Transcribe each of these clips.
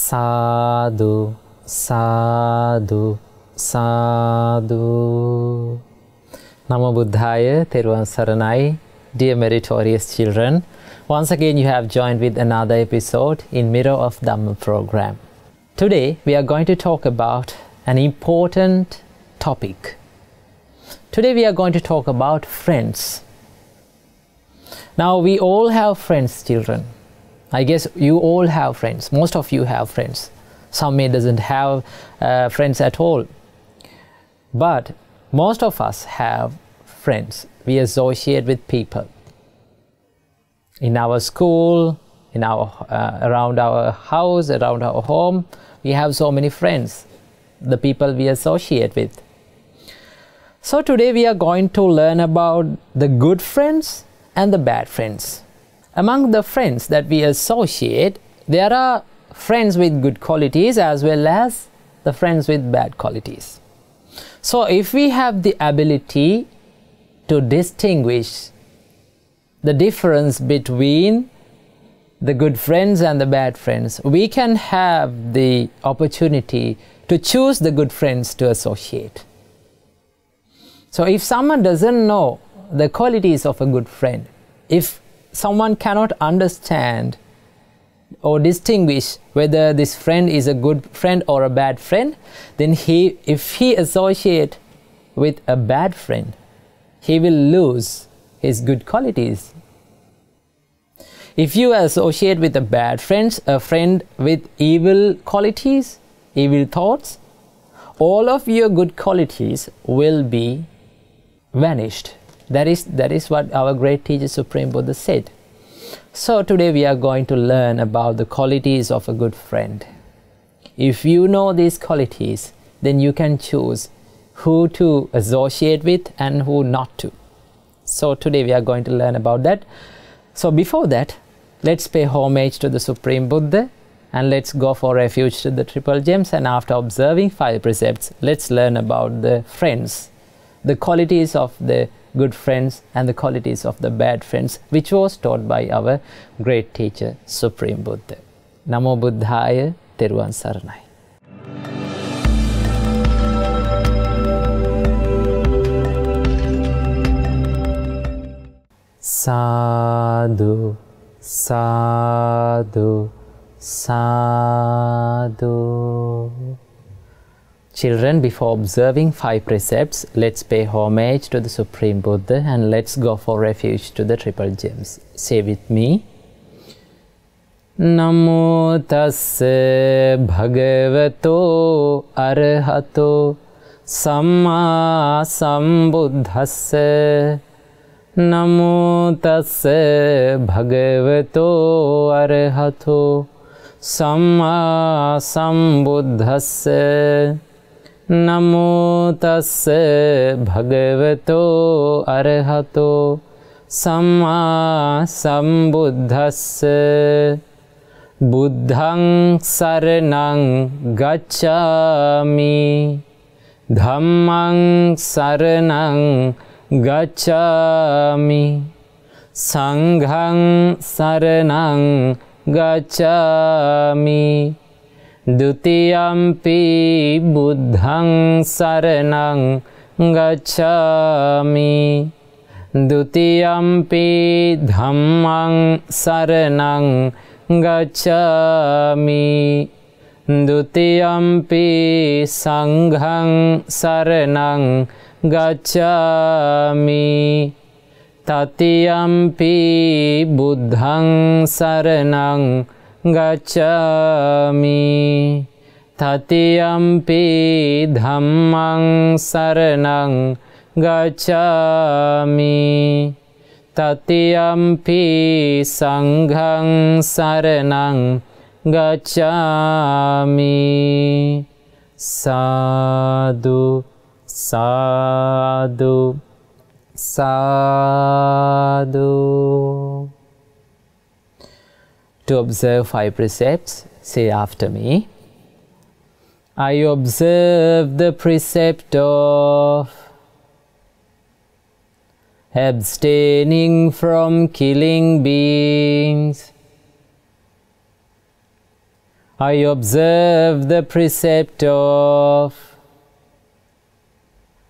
Sadhu, sadhu, sadhu. Namo Buddhaya, Theruvan Saranai. Dear meritorious children, once again you have joined with another episode in Mirror of Dhamma program. Today we are going to talk about an important topic. Today we are going to talk about friends. Now we all have friends, children. I guess you all have friends. Most of you have friends. Some may doesn't have friends at all. But most of us have friends. We associate with people. In our school, in our around our house, around our home, we have so many friends. The people we associate with. So today we are going to learn about the good friends and the bad friends. Among the friends that we associate, there are friends with good qualities as well as the friends with bad qualities. So if we have the ability to distinguish the difference between the good friends and the bad friends, we can have the opportunity to choose the good friends to associate. So if someone doesn't know the qualities of a good friend, if someone cannot understand or distinguish whether this friend is a good friend or a bad friend, then if he associates with a bad friend, he will lose his good qualities. If you associate with a bad friend, a friend with evil qualities, evil thoughts, all of your good qualities will be vanished. That is what our great teacher Supreme Buddha said. So today we are going to learn about the qualities of a good friend. If you know these qualities, then you can choose who to associate with and who not to. So today we are going to learn about that. So before that, let's pay homage to the Supreme Buddha and let's go for refuge to the Triple Gems, and after observing 5 precepts, let's learn about the friends, the qualities of the good friends and the qualities of the bad friends, which was taught by our great teacher Supreme Buddha. Namo Buddhaya, Theruvan Saranai. Sadhu, sadhu, sadhu. Children, before observing 5 precepts, let's pay homage to the Supreme Buddha and let's go for refuge to the Triple Gems. Say with me. Namo tassa bhagavato arahato samma sambuddhassa. Namo tassa bhagavato arahato samma sambuddhassa. Namo tassa bhagavato arahato samma sambuddhassa. Buddhaṃ saranang gacchāmi. Dhammaṃ saranang gacchāmi. Sanghaṃ saranang gacchāmi. Dutiyampi buddhaṃ saranang gacchāmi. Dutiyampi dhammaṃ saranang gacchāmi. Dutiyampi sanghaṃ saranang gacchāmi. Tatiyampi buddhaṃ saranang gacchāmi. Tatiyampi dhammaṃ saranang gacchāmi. Tatiyampi sanghaṃ saranang gacchāmi. Sadhu, sadhu, sadhu. To observe 5 precepts, say after me. I observe the precept of abstaining from killing beings. I observe the precept of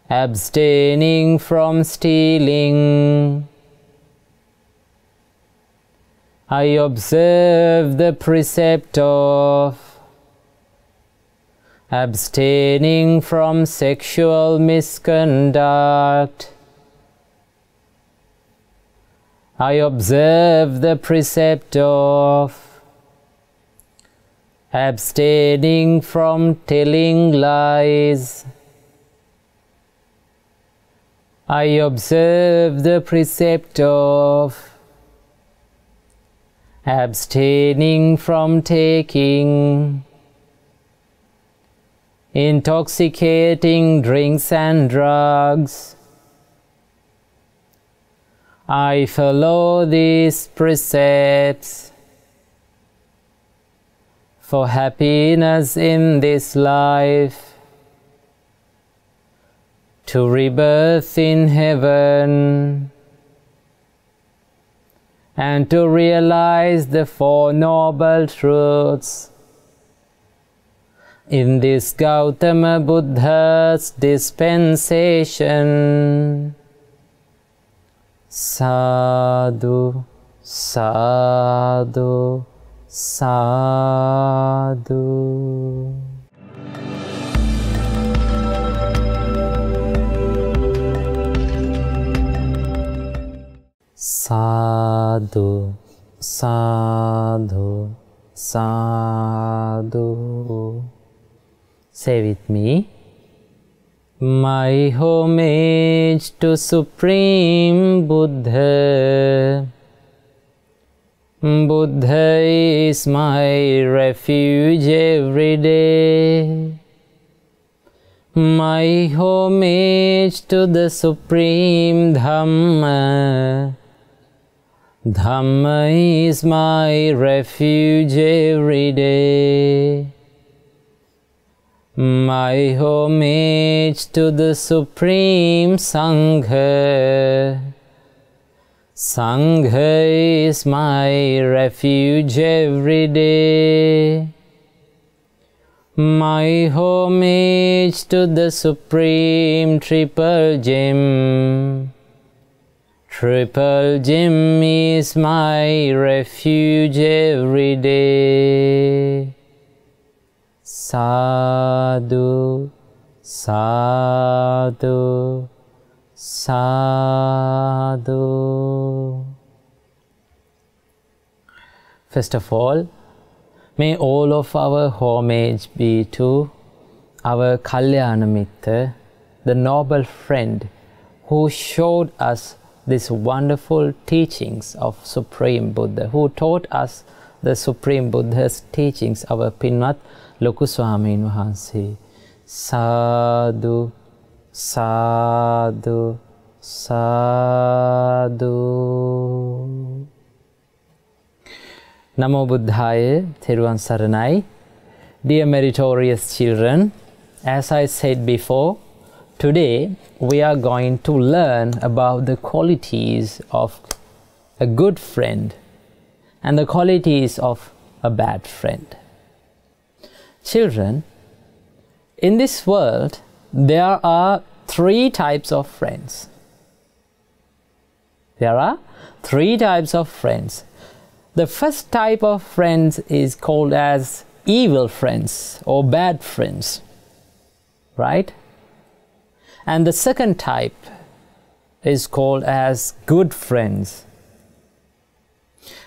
abstaining from stealing. I observe the precept of abstaining from sexual misconduct. I observe the precept of abstaining from telling lies. I observe the precept of abstaining from taking intoxicating drinks and drugs. I follow these precepts for happiness in this life, to rebirth in heaven, and to realize the Four Noble Truths in this Gautama Buddha's dispensation. Sadhu, sadhu, sadhu. Sadhu, sadhu, sadhu. Say with me. My homage to Supreme Buddha. Buddha is my refuge every day. My homage to the Supreme Dhamma. Dhamma is my refuge every day. My homage to the Supreme Sangha. Sangha is my refuge every day. My homage to the Supreme Triple Gem. Triple Gem is my refuge every day. Sadhu, sadhu, sadhu. First of all, may all of our homage be to our Kalyana Mitra, the noble friend who showed us these wonderful teachings of Supreme Buddha, who taught us the Supreme Buddha's teachings, our Pinwat Loku Swamin Wahanse. Sadhu, sadhu, sadhu. Namo Buddhaya, Theruvan Saranai. Dear meritorious children, as I said before, today we are going to learn about the qualities of a good friend and the qualities of a bad friend. Children, in this world there are three types of friends. There are three types of friends. The first type of friends is called as evil friends or bad friends, right? And the second type is called as good friends.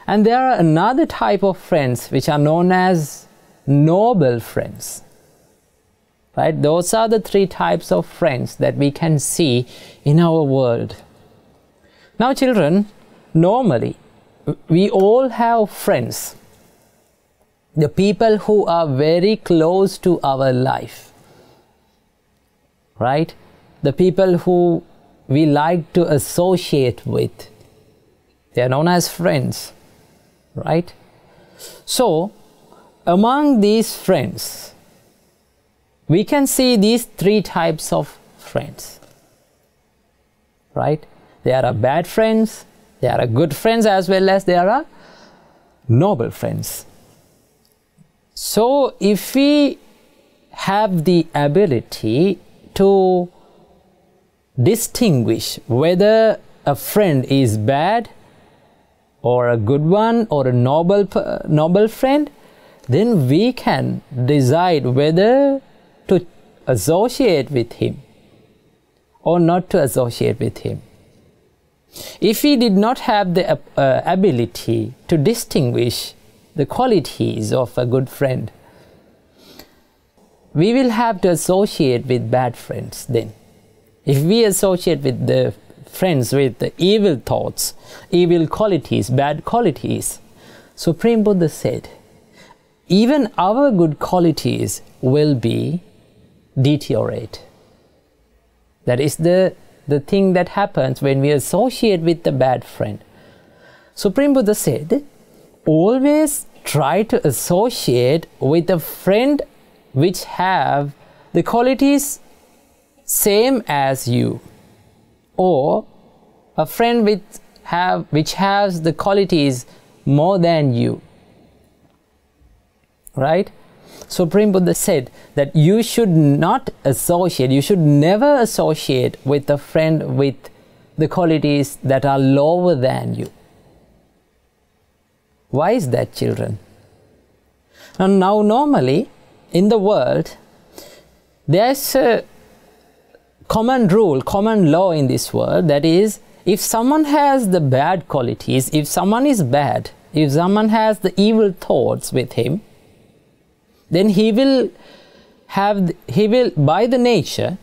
And there are another type of friends which are known as noble friends, right? Those are the three types of friends that we can see in our world. Now children, normally we all have friends, the people who are very close to our life, right? The people who we like to associate with. They are known as friends, right? So, among these friends, we can see these three types of friends, right? There are bad friends, there are good friends, as well as there are noble friends. So if we have the ability to distinguish whether a friend is bad or a good one or a noble friend, then we can decide whether to associate with him or not to associate with him. If we did not have the ability to distinguish the qualities of a good friend, we will have to associate with bad friends then. If we associate with the friends with the evil thoughts, evil qualities, bad qualities, Supreme Buddha said, even our good qualities will be deteriorate. That is the thing that happens when we associate with the bad friend. Supreme Buddha said, always try to associate with a friend which have the qualities same as you, or a friend which has the qualities more than you. Right? Supreme Buddha said that you should not associate, you should never associate with a friend with the qualities that are lower than you. Why is that, children? Now normally in the world there's a common rule, common law in this world, that is, if someone has the bad qualities, if someone is bad, if someone has the evil thoughts with him, then he will by the nature,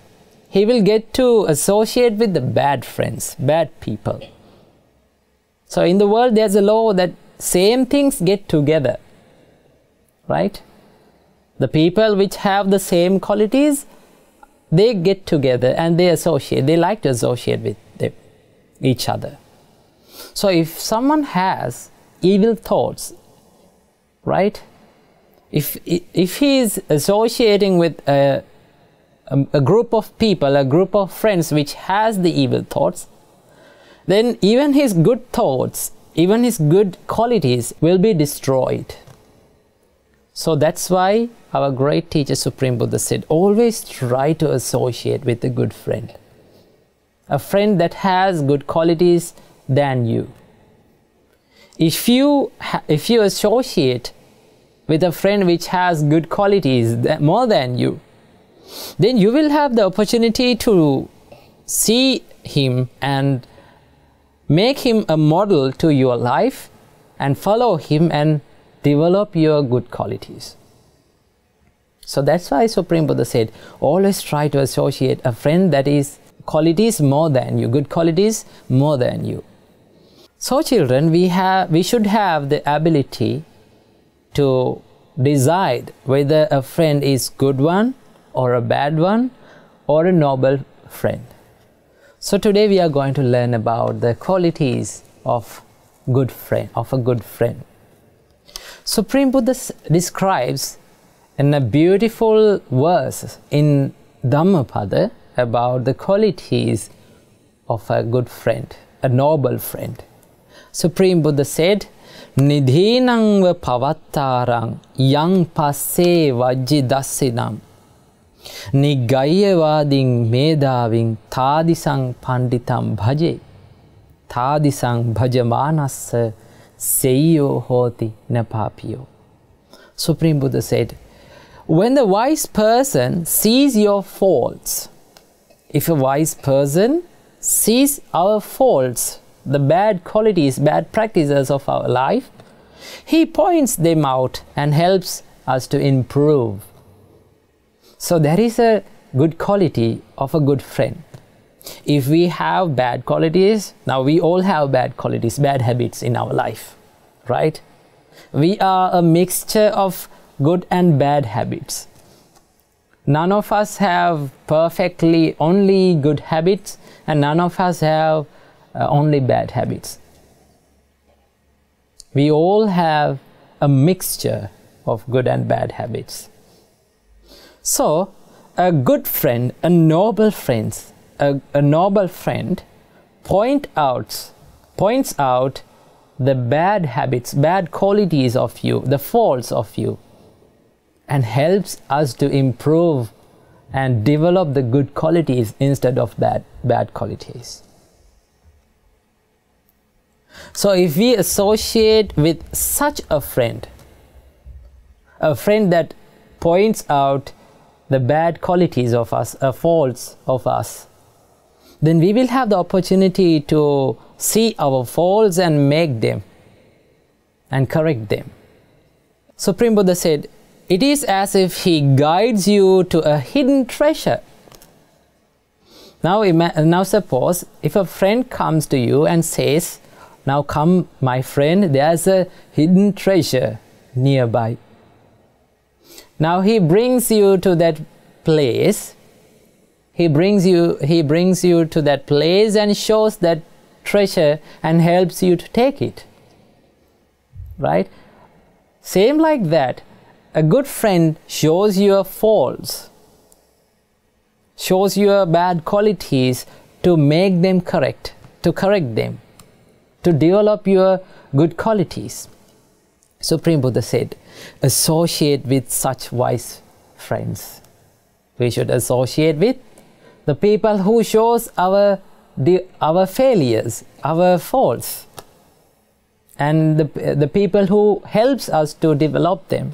he will get to associate with the bad friends, bad people. So in the world there's a law that same things get together, right? The people which have the same qualities, they get together and they associate, they like to associate with each other. So if someone has evil thoughts, right? If he is associating with a group of people, a group of friends which has the evil thoughts, then even his good thoughts, even his good qualities will be destroyed. So that's why our great teacher Supreme Buddha said, always try to associate with a good friend. A friend that has good qualities than you. If you associate with a friend which has good qualities more than you, then you will have the opportunity to see him and make him a model to your life and follow him and develop your good qualities. So that's why Supreme Buddha said, always try to associate a friend that is qualities more than you, good qualities more than you. So children, we should have the ability to decide whether a friend is good one or a bad one or a noble friend. So today we are going to learn about the qualities of a good friend. Supreme Buddha describes in a beautiful verse in Dhammapada about the qualities of a good friend, a noble friend. Supreme Buddha said, Nidhinangva pavattarang yang passe vajji dassinam Nigayavading medaving tadisang panditam bhaje Tadisang bhajamanassa seyo hoti napapiyo. Supreme Buddha said, when the wise person sees your faults, if a wise person sees our faults, the bad qualities, bad practices of our life, he points them out and helps us to improve. So that is a good quality of a good friend. If we have bad qualities, now we all have bad qualities, bad habits in our life, right? We are a mixture of good and bad habits. None of us have perfectly only good habits, and none of us have only bad habits. We all have a mixture of good and bad habits. So, a good friend, a noble friend points out the bad habits, bad qualities of you, the faults of you, and helps us to improve and develop the good qualities instead of bad qualities. So if we associate with such a friend that points out the bad qualities of us, faults of us, then we will have the opportunity to see our faults and make them and correct them. Supreme Buddha said, it is as if he guides you to a hidden treasure. Now suppose if a friend comes to you and says, now come my friend, there's a hidden treasure nearby. Now he brings you to that place. He brings you to that place and shows that treasure and helps you to take it. Right? Same like that, a good friend shows your faults, shows your bad qualities to make them correct, to correct them, to develop your good qualities. Supreme Buddha said, associate with such wise friends. We should associate with the people who shows our failures, our faults, and the people who helps us to develop them.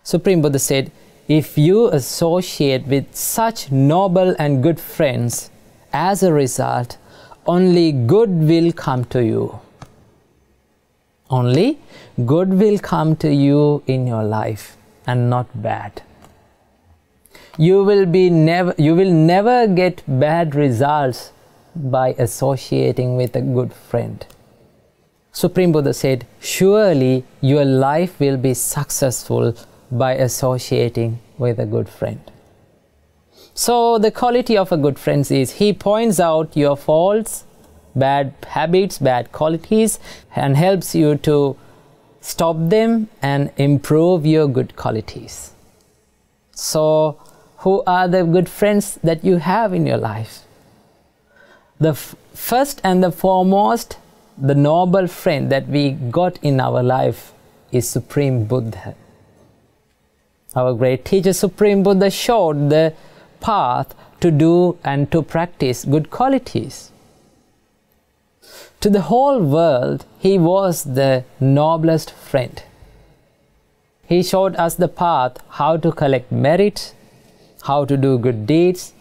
Supreme Buddha said, if you associate with such noble and good friends, as a result, only good will come to you. Only good will come to you in your life and not bad. You will never get bad results by associating with a good friend. Supreme Buddha said, surely your life will be successful by associating with a good friend. So the quality of a good friend is he points out your faults, bad habits, bad qualities, and helps you to stop them and improve your good qualities. So who are the good friends that you have in your life? The first and the foremost, the noble friend that we got in our life is Supreme Buddha. Our great teacher Supreme Buddha showed the path to do and to practice good qualities. To the whole world, he was the noblest friend. He showed us the path how to collect merit, how to do good deeds,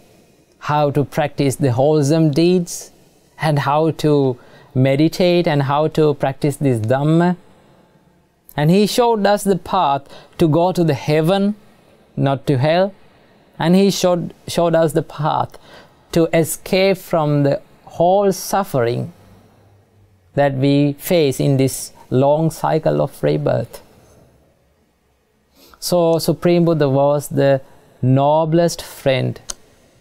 how to practice the wholesome deeds, and how to meditate and how to practice this Dhamma. And he showed us the path to go to the heaven, not to hell. And he showed us the path to escape from the whole suffering that we face in this long cycle of rebirth. So Supreme Buddha was the noblest friend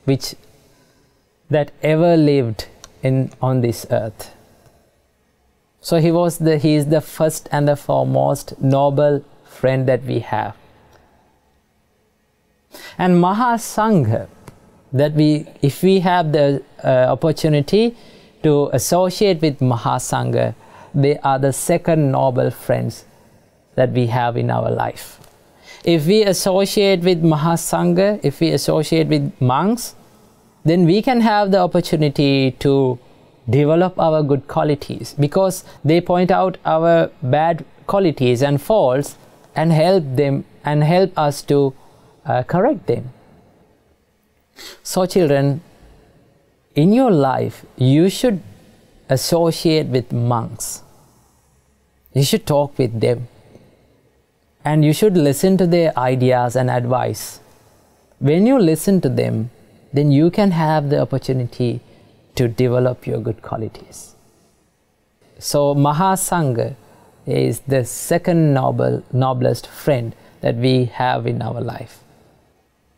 that ever lived on this earth. So he is the first and the foremost noble friend that we have. And Maha Sangha, if we have the opportunity to associate with Maha Sangha, they are the second noble friends that we have in our life. If we associate with Maha Sangha, if we associate with monks, then we can have the opportunity to develop our good qualities, because they point out our bad qualities and faults and help us to correct them. So children, in your life you should associate with monks. You should talk with them and you should listen to their ideas and advice. When you listen to them, then you can have the opportunity to develop your good qualities. So Maha Sangha is the second noblest friend that we have in our life.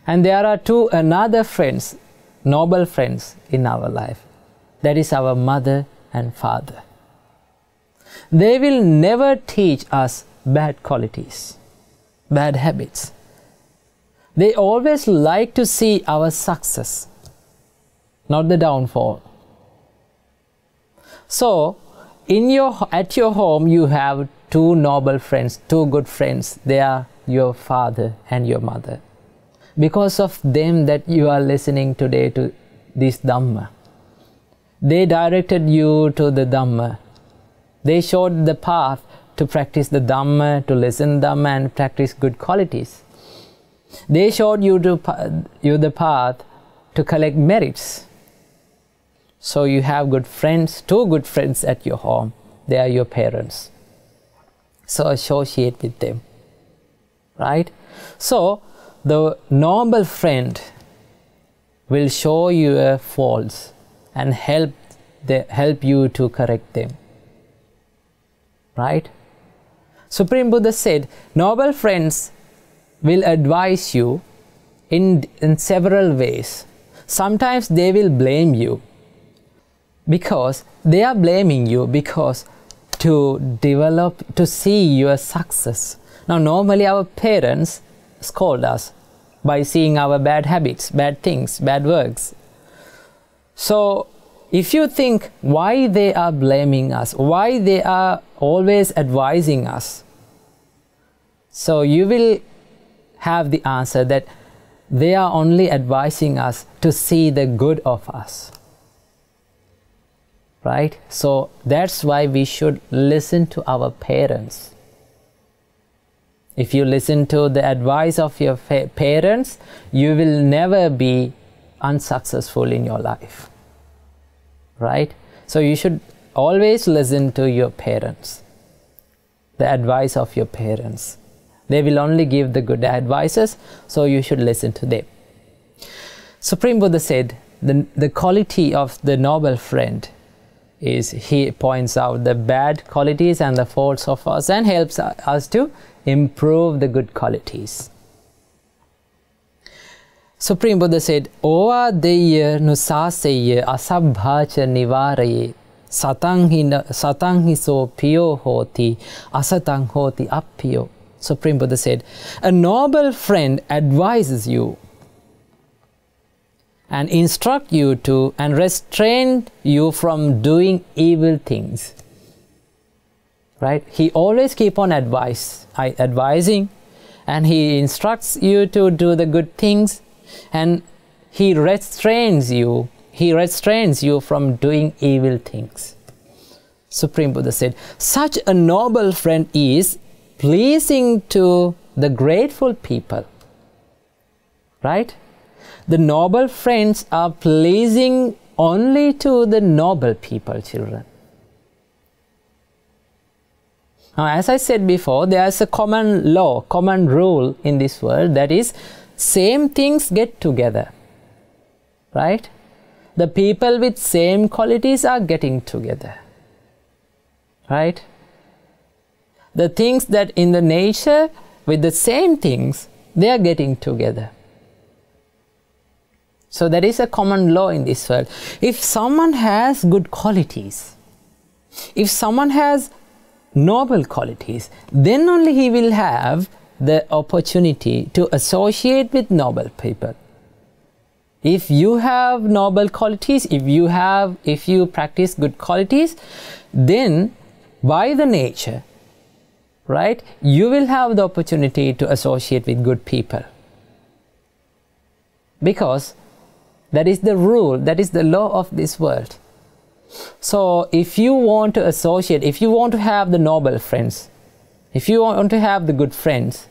And there are two another friends, noble friends in our life. That is our mother and father. They will never teach us bad qualities, bad habits. They always like to see our success, not the downfall. So, at your home you have two noble friends, two good friends. They are your father and your mother. Because of them that you are listening today to this Dhamma. They directed you to the Dhamma. They showed the path to practice the Dhamma, to listen Dhamma and practice good qualities. They showed you the path to collect merits. So you have good friends, 2 good friends at your home. They are your parents. So associate with them. Right? So the noble friend will show you your faults and help you to correct them. Right? Supreme Buddha said, noble friends will advise you in several ways. Sometimes they will blame you because they are blaming you because to see your success. Now normally our parents scold us by seeing our bad habits, bad things, bad works. So if you think why they are blaming us, why they are always advising us, so you will have the answer that they are only advising us to see the good of us. Right? So that's why we should listen to our parents. If you listen to the advice of your parents, you will never be unsuccessful in your life. Right? So you should always listen to your parents, the advice of your parents. They will only give the good advices, so you should listen to them. Supreme Buddha said, the quality of the noble friend is, he points out the bad qualities and the faults of us and helps us to improve the good qualities. Supreme Buddha said, Ova deya nusaseya asabhacha nivaraye satanghi so piyo hoti asatang hoti appiyo. Supreme Buddha said, a noble friend advises you and instruct you to and restrain you from doing evil things. Right? He always keep on advising, and he instructs you to do the good things, and he restrains you from doing evil things. Supreme Buddha said, such a noble friend is pleasing to the grateful people. Right? The noble friends are pleasing only to the noble people, children. Now, as I said before, there is a common law, common rule in this world, that is, same things get together. Right? The people with same qualities are getting together. Right? The things that in the nature with the same things, they are getting together. So that is a common law in this world. If someone has good qualities, if someone has noble qualities, then only he will have the opportunity to associate with noble people. If you have noble qualities, if you practice good qualities, then by the nature, right, you will have the opportunity to associate with good people. Because that is the rule, that is the law of this world. So if you want to associate, if you want to have the noble friends, if you want to have the good friends,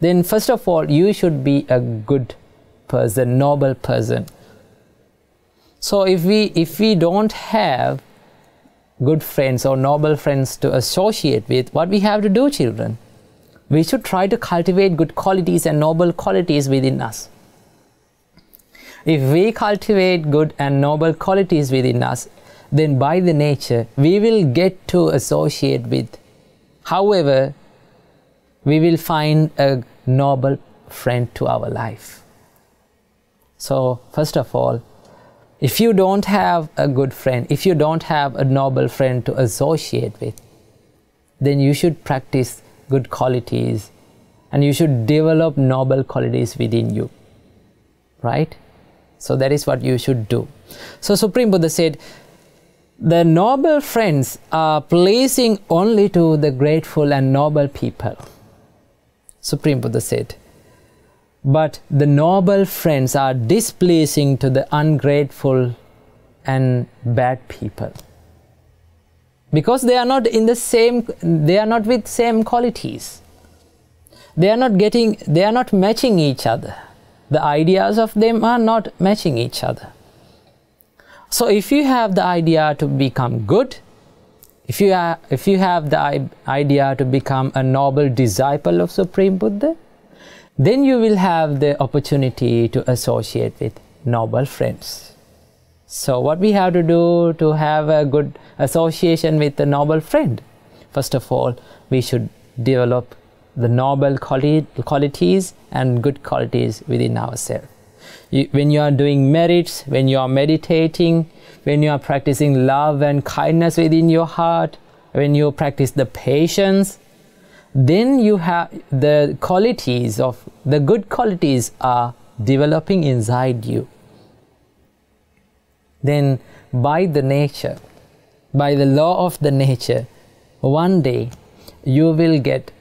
then first of all, you should be a good person, noble person. So if we don't have good friends or noble friends to associate with, what we have to do, children? We should try to cultivate good qualities and noble qualities within us. If we cultivate good and noble qualities within us, then by the nature, we will get to associate with, however, we will find a noble friend to our life. So, first of all, if you don't have a good friend, if you don't have a noble friend to associate with, then you should practice good qualities and you should develop noble qualities within you. Right? So that is what you should do. So Supreme Buddha said, the noble friends are pleasing only to the grateful and noble people. Supreme Buddha said, but the noble friends are displeasing to the ungrateful and bad people. Because they are not with same qualities. They are not matching each other. The ideas of them are not matching each other. So if you have the idea to become good, if you have the idea to become a noble disciple of Supreme Buddha, then you will have the opportunity to associate with noble friends. So what we have to do to have a good association with a noble friend? First of all, we should develop the noble qualities and good qualities within ourselves. When you are doing merits, when you are meditating, when you are practicing love and kindness within your heart, when you practice the patience, then you have the qualities of the good qualities are developing inside you. Then by the law of the nature, one day you will get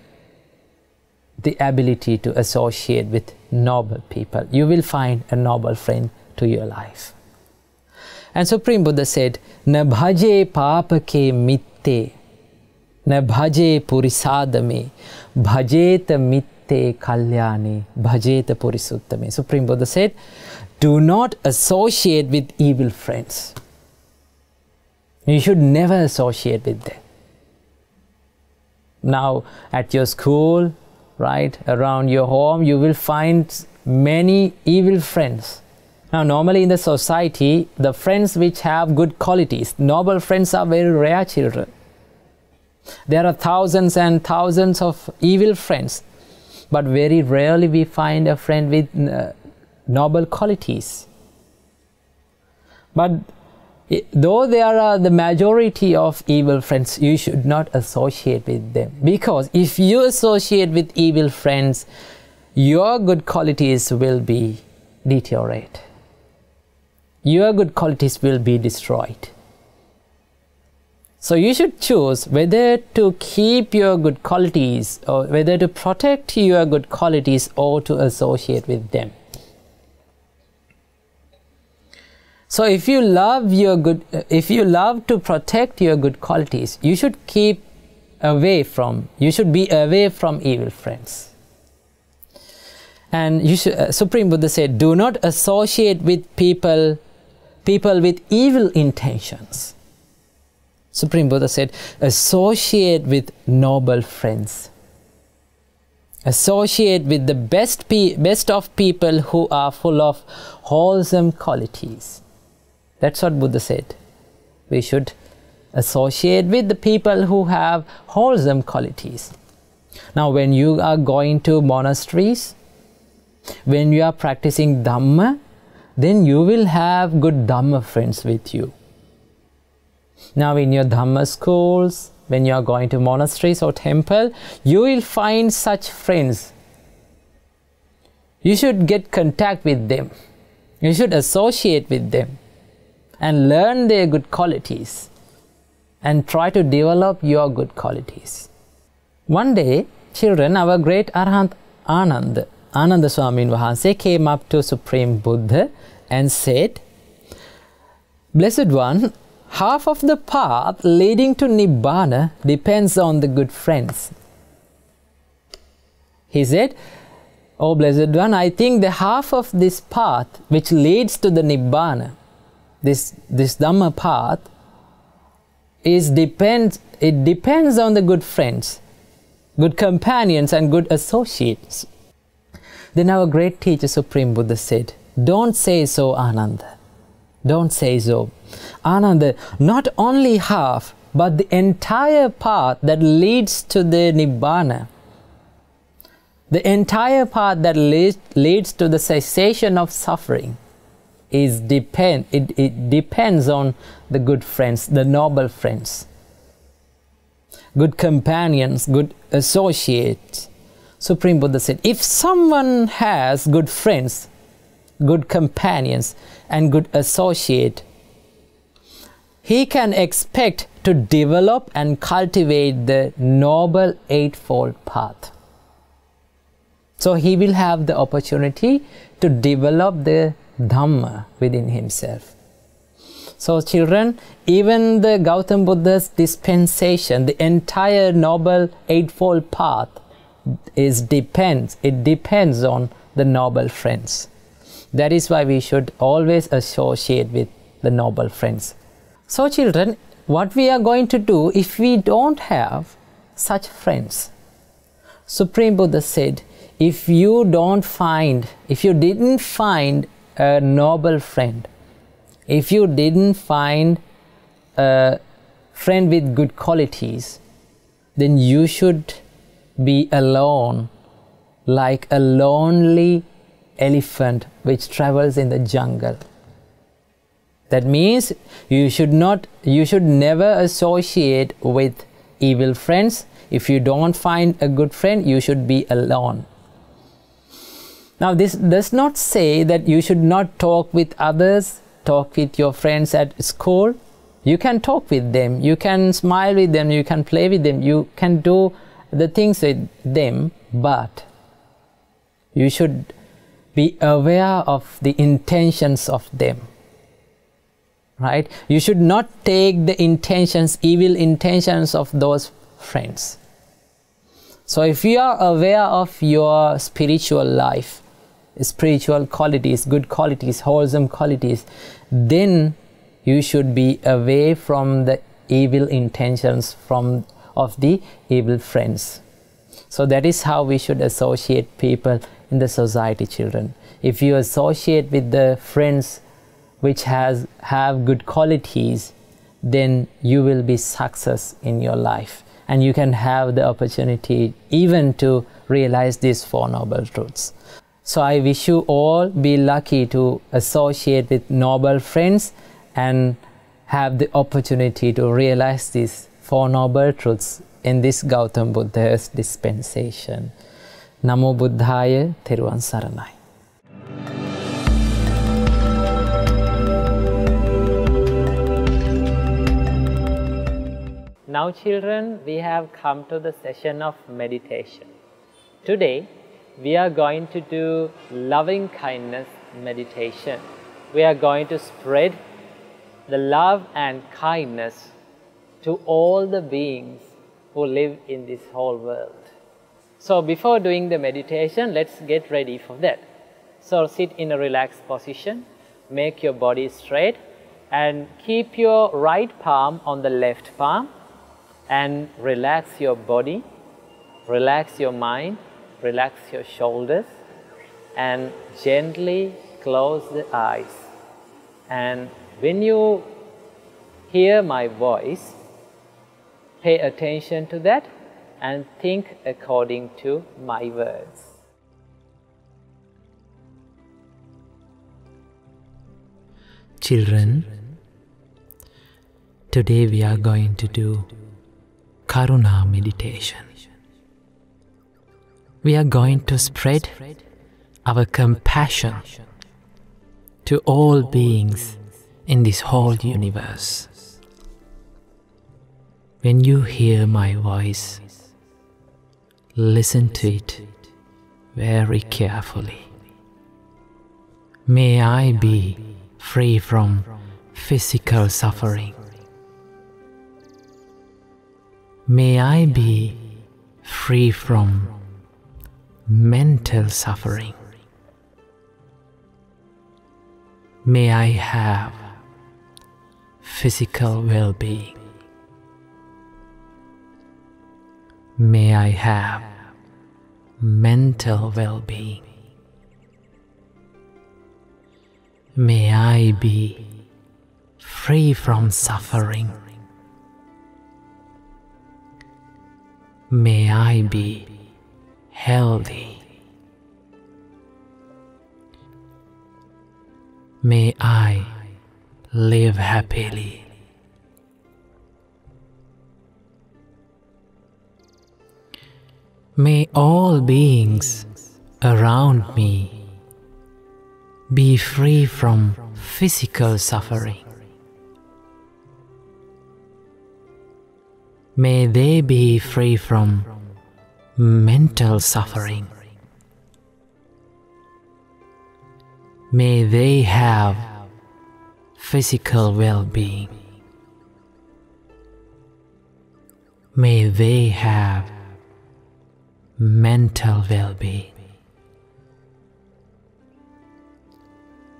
the ability to associate with noble people. You will find a noble friend to your life. And Supreme Buddha said, Na bhaje papake mitte, na bhaje purisadame, bhajeta mitte kalyane, bhajeta purisuttame. Supreme Buddha said, do not associate with evil friends. You should never associate with them. Now at your school, right, around your home, you will find many evil friends. Now normally in the society, the friends which have good qualities, noble friends, are very rare, children. There are thousands and thousands of evil friends, but very rarely we find a friend with noble qualities. But though there are the majority of evil friends, you should not associate with them, because if you associate with evil friends, your good qualities will be deteriorate. Your good qualities will be destroyed. So you should choose whether to keep your good qualities, or whether to protect your good qualities, or to associate with them. So if you love to protect your good qualities, you should be away from evil friends. And Supreme Buddha said, do not associate with people with evil intentions. Supreme Buddha said, associate with noble friends. Associate with the best of people who are full of wholesome qualities. That's what Buddha said. We should associate with the people who have wholesome qualities. Now when you are going to monasteries, when you are practicing Dhamma, then you will have good Dhamma friends with you. Now in your Dhamma schools, when you are going to monasteries or temple, you will find such friends. You should get contact with them. You should associate with them and learn their good qualities and try to develop your good qualities. One day, children, our great Arahant Ananda Swamin Wahanse came up to Supreme Buddha and said, Blessed One, half of the path leading to Nibbana depends on the good friends. He said, Oh Blessed One, I think the half of this path which leads to the Nibbana, this Dhamma path, it depends on the good friends, good companions and good associates. Then our great teacher Supreme Buddha said, don't say so, Ananda. Don't say so. Ananda, not only half, but the entire path that leads to the Nibbana, the entire path that leads to the cessation of suffering, it depends on the good friends, the noble friends, good companions, good associates. Supreme Buddha said, if someone has good friends, good companions and good associate, he can expect to develop and cultivate the noble eightfold path. So he will have the opportunity to develop the Dhamma within himself. So children, even the Gautam Buddha's dispensation, the entire Noble Eightfold Path, it depends on the noble friends. That is why we should always associate with the noble friends. So children, what we are going to do if we don't have such friends? Supreme Buddha said, if you didn't find a noble friend, if you didn't find a friend with good qualities, then you should be alone, like a lonely elephant which travels in the jungle. That means you should never associate with evil friends. If you don't find a good friend, you should be alone. Now this does not say that you should not talk with others, talk with your friends at school. You can talk with them, you can smile with them, you can play with them, you can do the things with them, but you should be aware of the intentions of them. Right? You should not take the evil intentions of those friends. So if you are aware of your spiritual life, spiritual qualities, good qualities, wholesome qualities, then you should be away from the evil intentions of the evil friends. So that is how we should associate people in the society, children. If you associate with the friends which have good qualities, then you will be success in your life, and you can have the opportunity even to realize these Four Noble Truths. So I wish you all be lucky to associate with noble friends and have the opportunity to realize these Four Noble Truths in this Gautam Buddha's dispensation. Namo Buddhaya, Theruvan Saranai. Now children, we have come to the session of meditation. Today, we are going to do loving kindness meditation. We are going to spread the love and kindness to all the beings who live in this whole world. So before doing the meditation, let's get ready for that. So sit in a relaxed position, make your body straight, and keep your right palm on the left palm, and relax your body, relax your mind, relax your shoulders, and gently close the eyes. And when you hear my voice, pay attention to that and think according to my words. Children, today we are going to do Karuna meditation. We are going to spread our compassion to all beings in this whole universe. When you hear my voice, listen to it very carefully. May I be free from physical suffering. May I be free from mental suffering. May I have physical well-being. May I have mental well-being. May I be free from suffering. May I be healthy. May I live happily. May all beings around me be free from physical suffering. May they be free from mental suffering. May they have physical well-being. May they have mental well-being.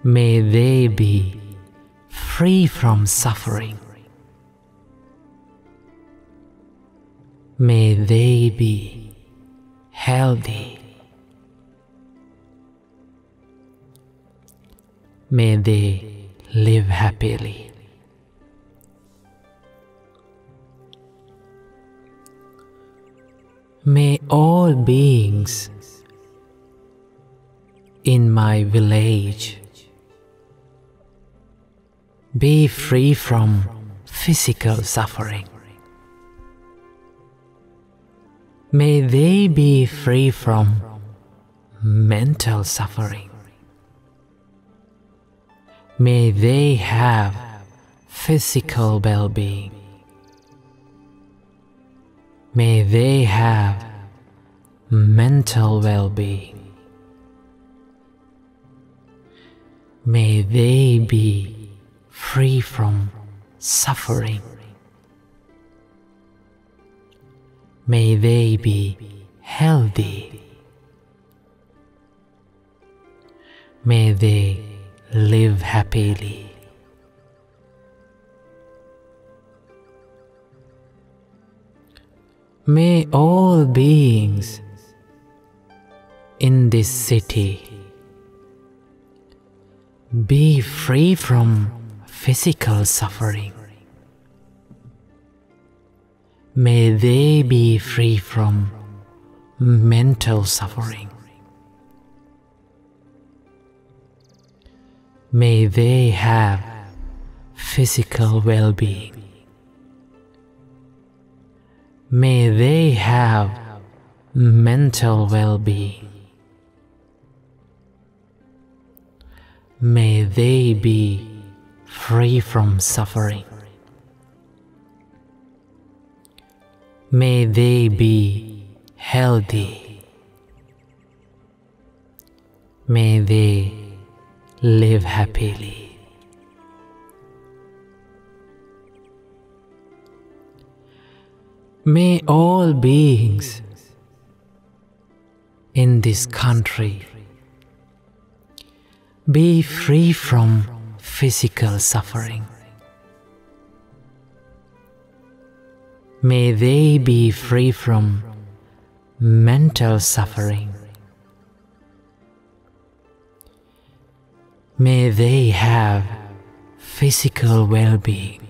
May they be free from suffering. May they be healthy. May they live happily. May all beings in my village be free from physical suffering. May they be free from mental suffering. May they have physical well-being. May they have mental well-being. May they be free from suffering. May they be healthy. May they live happily. May all beings in this city be free from physical suffering. May they be free from mental suffering. May they have physical well-being. May they have mental well-being. May they be free from suffering. May they be healthy. May they live happily. May all beings in this country be free from physical suffering. May they be free from mental suffering. May they have physical well-being.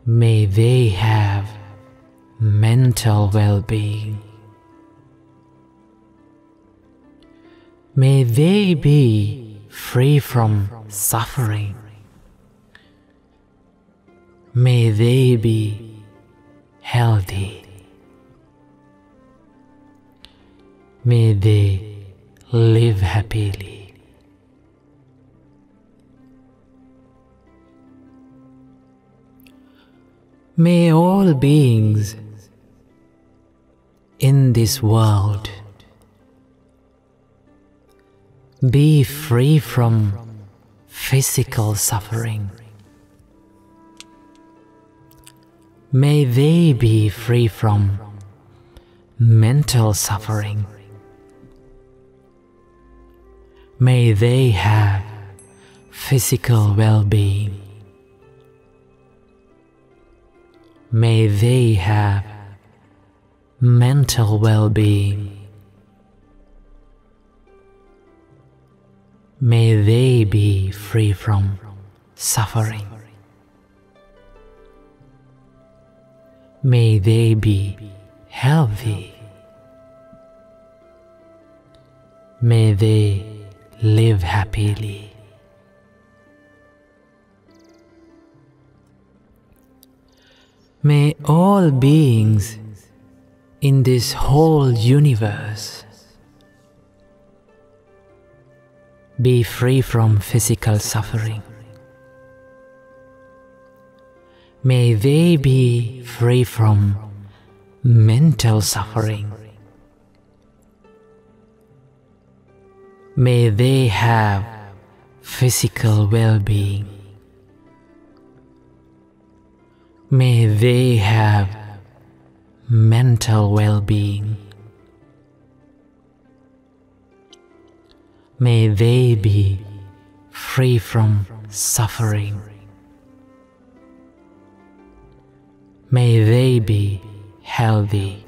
May they have mental well-being. May they be free from suffering. May they be healthy. May they live happily. May all beings in this world be free from physical suffering. May they be free from mental suffering. May they have physical well-being. May they have mental well-being. May they be free from suffering. May they be healthy. May they live happily. May all beings in this whole universe be free from physical suffering. May they be free from mental suffering. May they have physical well-being. May they have mental well-being. May they be free from suffering. May they be healthy.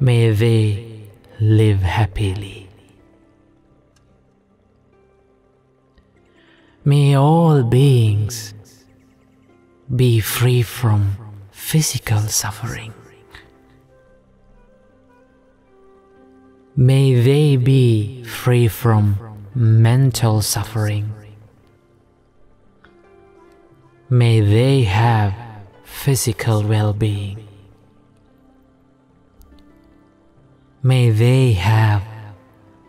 May they live happily. May all beings be free from physical suffering. May they be free from mental suffering. May they have physical well-being. May they have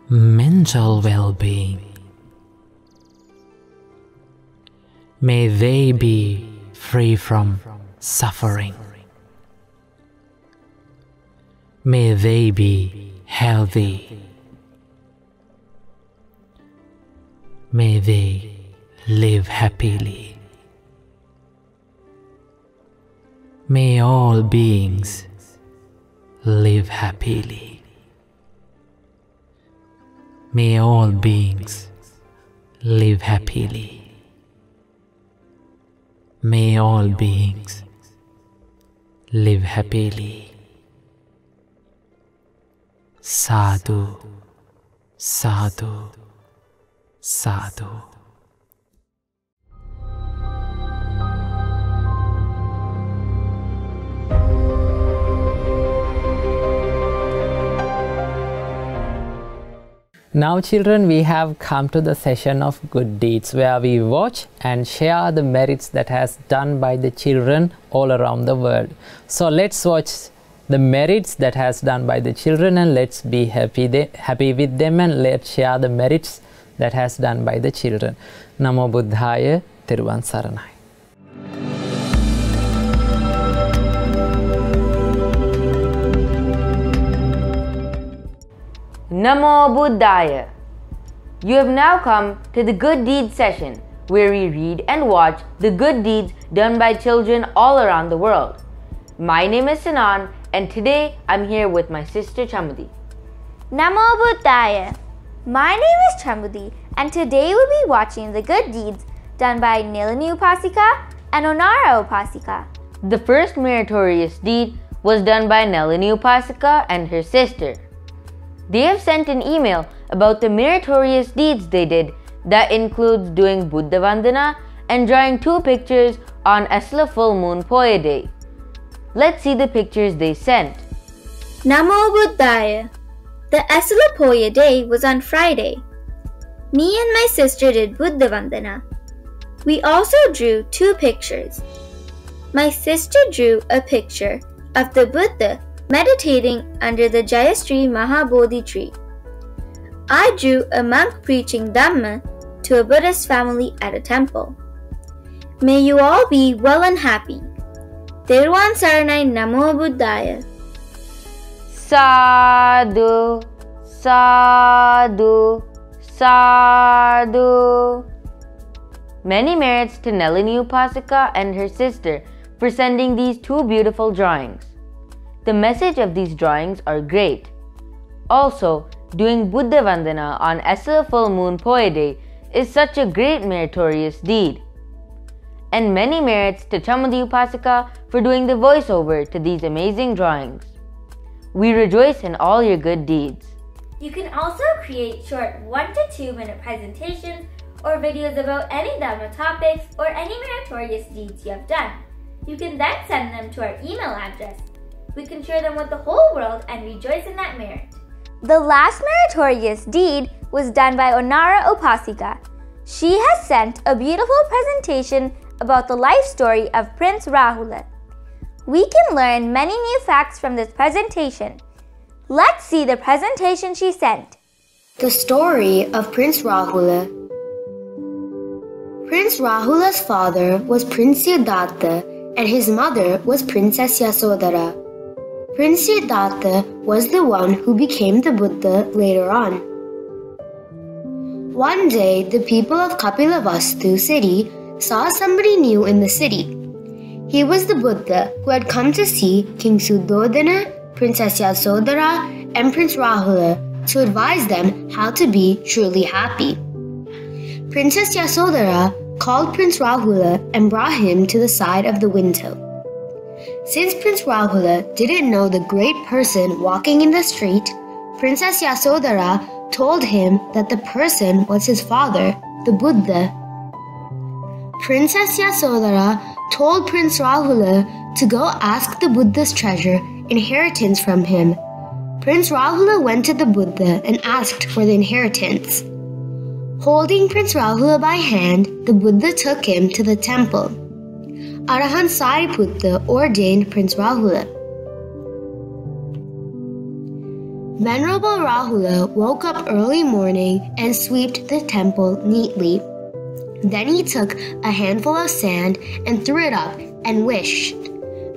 mental well-being. May they be free from suffering. May they be healthy. May they live happily. May all beings live happily. May all beings live happily. May all beings live happily. Sadhu, sadhu, sadhu. Now children, we have come to the session of good deeds where we watch and share the merits that has done by the children all around the world. So let's watch the merits that has done by the children and let's be happy with them and let's share the merits that has done by the children. Namo Buddhaya, Theruvan Saranai. Namo Buddhaya. You have now come to the good deeds session where we read and watch the good deeds done by children all around the world. My name is Sinan and today I'm here with my sister Chamudi. Namo Buddhaya. My name is Chamudi and today we'll be watching the good deeds done by Nilini Upasika and Onara Upasika. The first meritorious deed was done by Nilini Upasika and her sister. They have sent an email about the meritorious deeds they did that includes doing Buddha Vandana and drawing 2 pictures on Asla full moon Poya day. Let's see the pictures they sent. Namo Buddhaya. The Asla Poya day was on Friday. Me and my sister did Buddha Vandana. We also drew 2 pictures. My sister drew a picture of the Buddha meditating under the Jayasri Mahabodhi tree. I drew a monk preaching Dhamma to a Buddhist family at a temple. May you all be well and happy. Theruvan Saranai Namo Buddhaya. Sadhu, sadhu, sadhu. Many merits to Nilini Upasika and her sister for sending these 2 beautiful drawings. The message of these drawings are great. Also, doing Buddha Vandana on Asla full moon Poya day is such a great meritorious deed. And many merits to Chamudi Upasika for doing the voiceover to these amazing drawings. We rejoice in all your good deeds. You can also create short 1 to 2 minute presentations or videos about any Dhamma topics or any meritorious deeds you have done. You can then send them to our email address. We can share them with the whole world and rejoice in that merit. The last meritorious deed was done by Onara Upasika. She has sent a beautiful presentation about the life story of Prince Rahula. We can learn many new facts from this presentation. Let's see the presentation she sent. The story of Prince Rahula. Prince Rahula's father was Prince Siddhartha and his mother was Princess Yasodhara. Prince Siddhartha was the one who became the Buddha later on. One day, the people of Kapilavastu city saw somebody new in the city. He was the Buddha who had come to see King Suddhodana, Princess Yasodhara, and Prince Rahula to advise them how to be truly happy. Princess Yasodhara called Prince Rahula and brought him to the side of the window. Since Prince Rahula didn't know the great person walking in the street, Princess Yasodhara told him that the person was his father, the Buddha. Princess Yasodhara told Prince Rahula to go ask the Buddha's treasure inheritance from him. Prince Rahula went to the Buddha and asked for the inheritance. Holding Prince Rahula by hand, the Buddha took him to the temple. Arahant Sariputta ordained Prince Rahula. Venerable Rahula woke up early morning and swept the temple neatly. Then he took a handful of sand and threw it up and wished,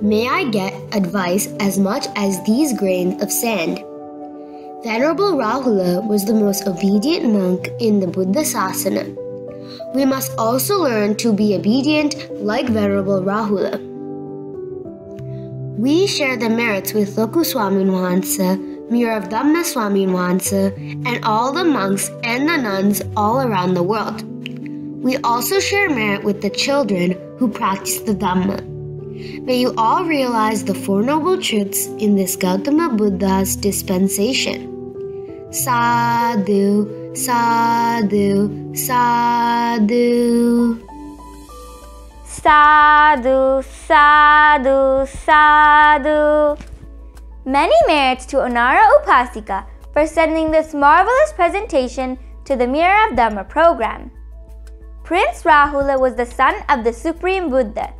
"May I get advice as much as these grains of sand." Venerable Rahula was the most obedient monk in the Buddha Sasana. We must also learn to be obedient like Venerable Rahula. We share the merits with Loku Swamin Wahansa, Mirror of Dhamma Swamin Wahansa, and all the monks and the nuns all around the world. We also share merit with the children who practice the Dhamma. May you all realize the Four Noble Truths in this Gautama Buddha's dispensation. Sadhu, sadhu, sadhu. Sadhu, sadhu, sadhu. Many merits to Onara Upasika for sending this marvelous presentation to the Mirror of Dhamma program. Prince Rahula was the son of the Supreme Buddha.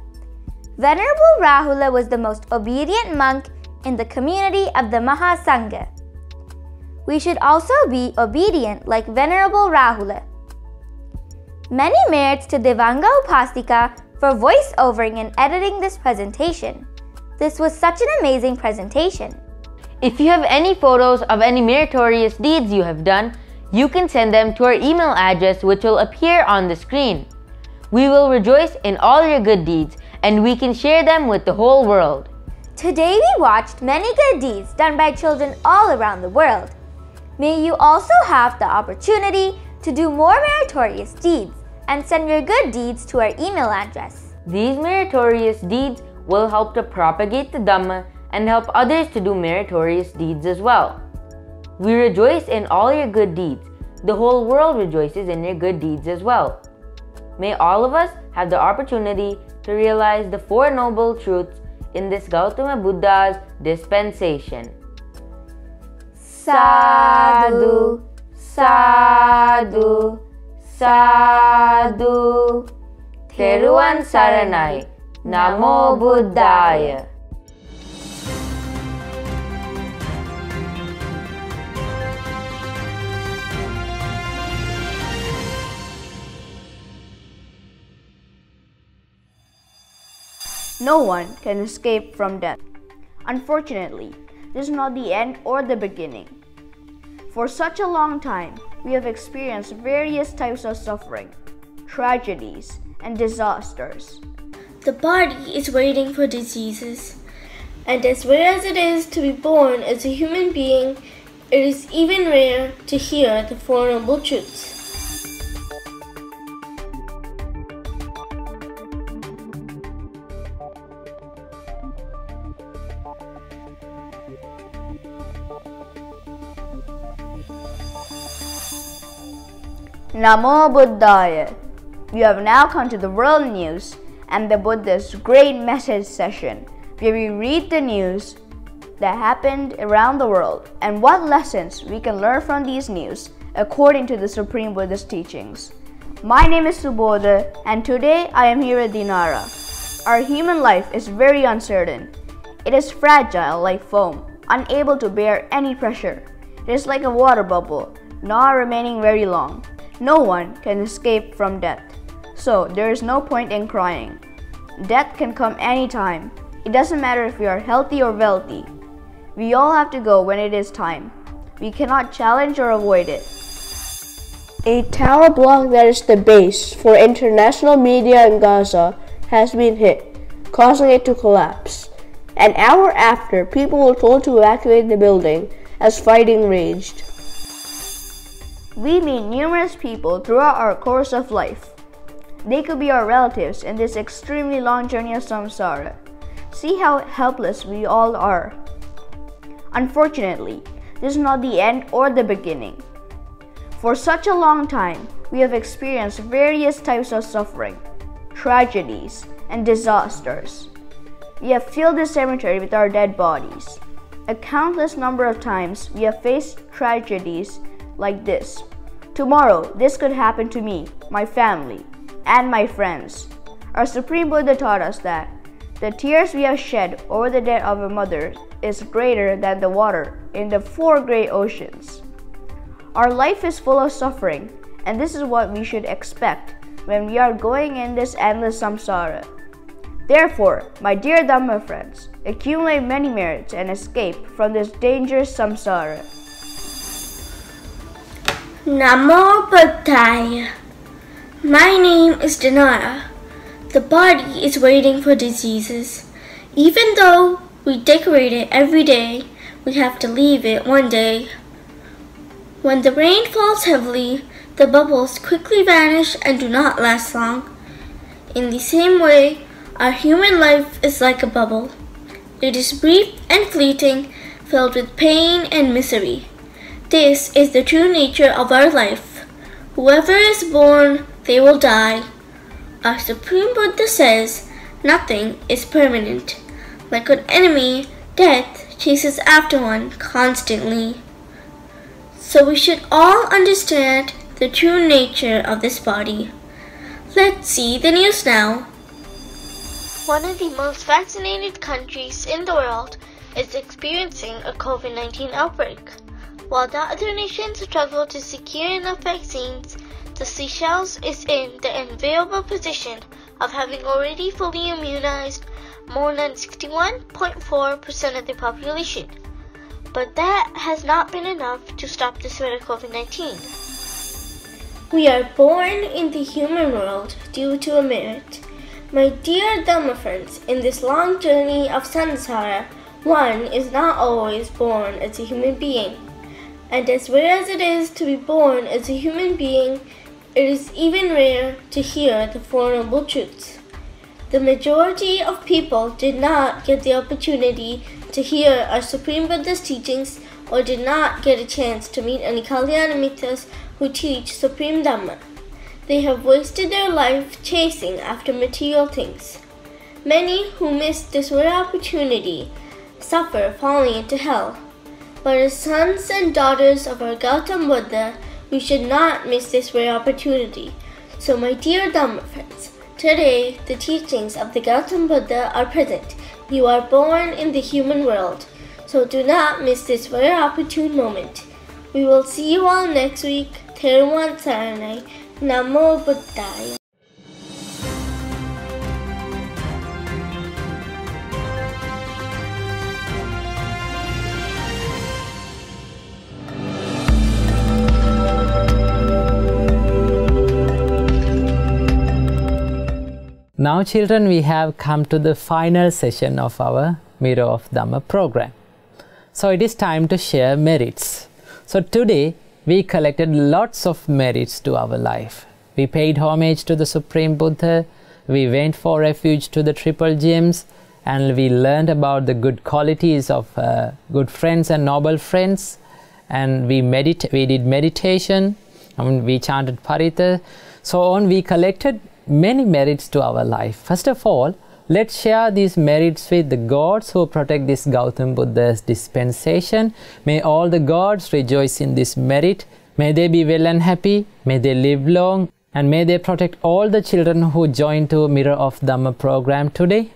Venerable Rahula was the most obedient monk in the community of the Maha Sangha. We should also be obedient like Venerable Rahula. Many merits to Devanga Upasika for voice-overing and editing this presentation. This was such an amazing presentation. If you have any photos of any meritorious deeds you have done, you can send them to our email address which will appear on the screen. We will rejoice in all your good deeds and we can share them with the whole world. Today we watched many good deeds done by children all around the world. May you also have the opportunity to do more meritorious deeds and send your good deeds to our email address. These meritorious deeds will help to propagate the Dhamma and help others to do meritorious deeds as well. We rejoice in all your good deeds. The whole world rejoices in your good deeds as well. May all of us have the opportunity to realize the Four Noble Truths in this Gautama Buddha's dispensation. Sadhu, sadhu, sadhu. Theruvan Saranai. Namo Buddhaya. No one can escape from death. Unfortunately, this is not the end or the beginning. For such a long time, we have experienced various types of suffering, tragedies, and disasters. The body is waiting for diseases, and as rare as it is to be born as a human being, it is even rare to hear the Four Noble Truths. Namo Buddhaya. We have now come to the world news and the Buddha's great message session, where we read the news that happened around the world and what lessons we can learn from these news according to the Supreme Buddha's teachings. My name is Subodha and today I am here at Dinara. Our human life is very uncertain. It is fragile like foam, unable to bear any pressure. It is like a water bubble, not remaining very long. No one can escape from death, so there is no point in crying. Death can come anytime. It doesn't matter if you are healthy or wealthy. We all have to go when it is time. We cannot challenge or avoid it. A tower block that is the base for international media in Gaza has been hit, causing it to collapse. An hour after, people were told to evacuate the building as fighting raged. We meet numerous people throughout our course of life. They could be our relatives in this extremely long journey of samsara. See how helpless we all are. Unfortunately, this is not the end or the beginning. For such a long time, we have experienced various types of suffering, tragedies, and disasters. We have filled the cemetery with our dead bodies. A countless number of times we have faced tragedies like this. Tomorrow, this could happen to me, my family, and my friends. Our Supreme Buddha taught us that the tears we have shed over the death of a mother is greater than the water in the 4 great oceans. Our life is full of suffering, and this is what we should expect when we are going in this endless samsara. Therefore, my dear Dhamma friends, accumulate many merits and escape from this dangerous samsara. Namo Buddhaya. My name is Dinara. The body is waiting for diseases. Even though we decorate it every day, we have to leave it one day. When the rain falls heavily, the bubbles quickly vanish and do not last long. In the same way, our human life is like a bubble. It is brief and fleeting, filled with pain and misery. This is the true nature of our life. Whoever is born, they will die. Our Supreme Buddha says, nothing is permanent. Like an enemy, death chases after one constantly. So we should all understand the true nature of this body. Let's see the news now. One of the most vaccinated countries in the world is experiencing a COVID-19 outbreak. While the other nations struggle to secure enough vaccines, the Seychelles is in the enviable position of having already fully immunized more than 61.4% of the population. But that has not been enough to stop the spread of COVID-19. We are born in the human world due to a merit. My dear Dhamma friends, in this long journey of samsara, one is not always born as a human being. And as rare as it is to be born as a human being, it is even rare to hear the Four Noble Truths. The majority of people did not get the opportunity to hear our Supreme Buddha's teachings or did not get a chance to meet any Kalyanamitas who teach Supreme Dhamma. They have wasted their life chasing after material things. Many who missed this rare opportunity suffer falling into hell. But as sons and daughters of our Gautam Buddha, we should not miss this rare opportunity. So my dear Dhamma friends, today the teachings of the Gautam Buddha are present. You are born in the human world, so do not miss this very opportune moment. We will see you all next week. Theravada. Namo Buddhaya. Now children, we have come to the final session of our Mirror of Dhamma program. So it is time to share merits. So today we collected lots of merits to our life. We paid homage to the Supreme Buddha, we went for refuge to the triple gems, and we learned about the good qualities of good friends and noble friends, and we did meditation, and we chanted parita. So on, we collected many merits to our life. First of all, let's share these merits with the gods who protect this Gautam Buddha's dispensation. May all the gods rejoice in this merit. May they be well and happy. May they live long. And may they protect all the children who join to Mirror of Dhamma program today.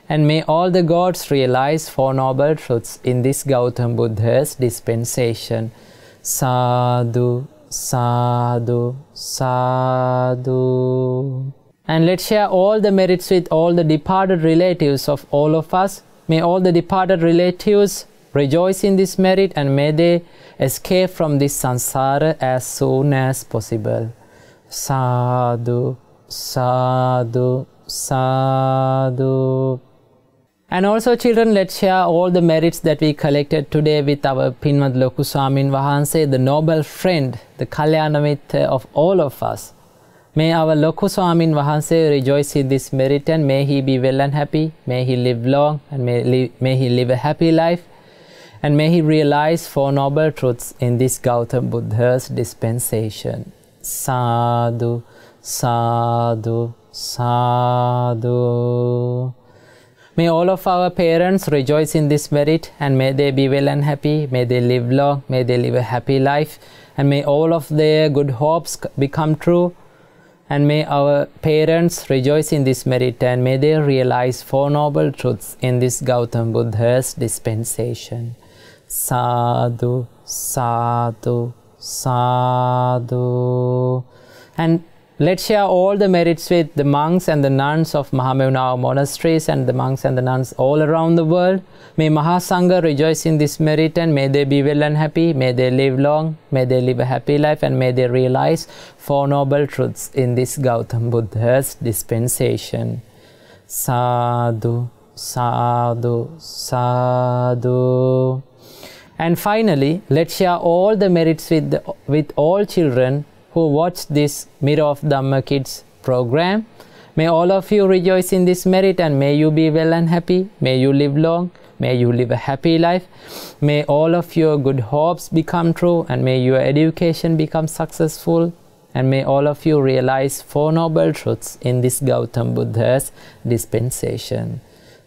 And may all the gods realize Four Noble Truths in this Gautam Buddha's dispensation. Sadhu, sadhu, sadhu. And let's share all the merits with all the departed relatives of all of us. May all the departed relatives rejoice in this merit, and may they escape from this samsara as soon as possible. Sadhu, sadhu, sadhu. And also, children, let's share all the merits that we collected today with our Pinmat Loku Swamin Wahanse, the noble friend, the Kalyana Mitra of all of us. May our Loku Swamin Wahanse rejoice in this merit, and may he be well and happy, may he live long, and may he live a happy life, and may he realize four noble truths in this Gautam Buddha's dispensation. Sadhu, sadhu, sadhu. May all of our parents rejoice in this merit, and may they be well and happy, may they live long, may they live a happy life, and may all of their good hopes become true. And may our parents rejoice in this merit, and may they realize four noble truths in this Gautam Buddha's dispensation. Sadhu, sadhu, sadhu. And let's share all the merits with the monks and the nuns of Mahamevnawa monasteries and the monks and the nuns all around the world. May Maha Sangha rejoice in this merit, and may they be well and happy, may they live long, may they live a happy life, and may they realize four noble truths in this Gautam Buddha's dispensation. Sadhu, sadhu, sadhu. And finally, let's share all the merits with all children who watch this Mirror of Dhamma Kids program. May all of you rejoice in this merit, and may you be well and happy, may you live long, may you live a happy life, may all of your good hopes become true, and may your education become successful, and may all of you realize four noble truths in this Gautam Buddha's dispensation.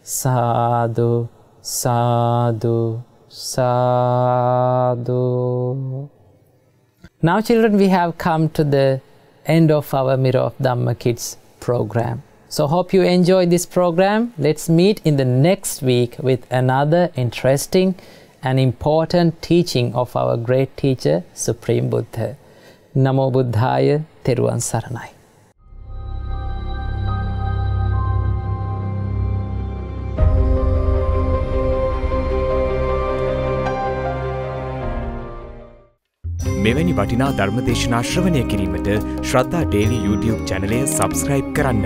Sadhu, sadhu, sadhu. Now, children, we have come to the end of our Mirror of Dhamma Kids program. So, hope you enjoy this program. Let's meet in the next week with another interesting and important teaching of our great teacher, Supreme Buddha. Namo Buddhaya, Theruvan Saranai. මෙවැනි වටිනා ධර්ම දේශනා ශ්‍රවණය කිරීමට ශ්‍රද්ධා daily YouTube චැනලය subscribe කරන්න.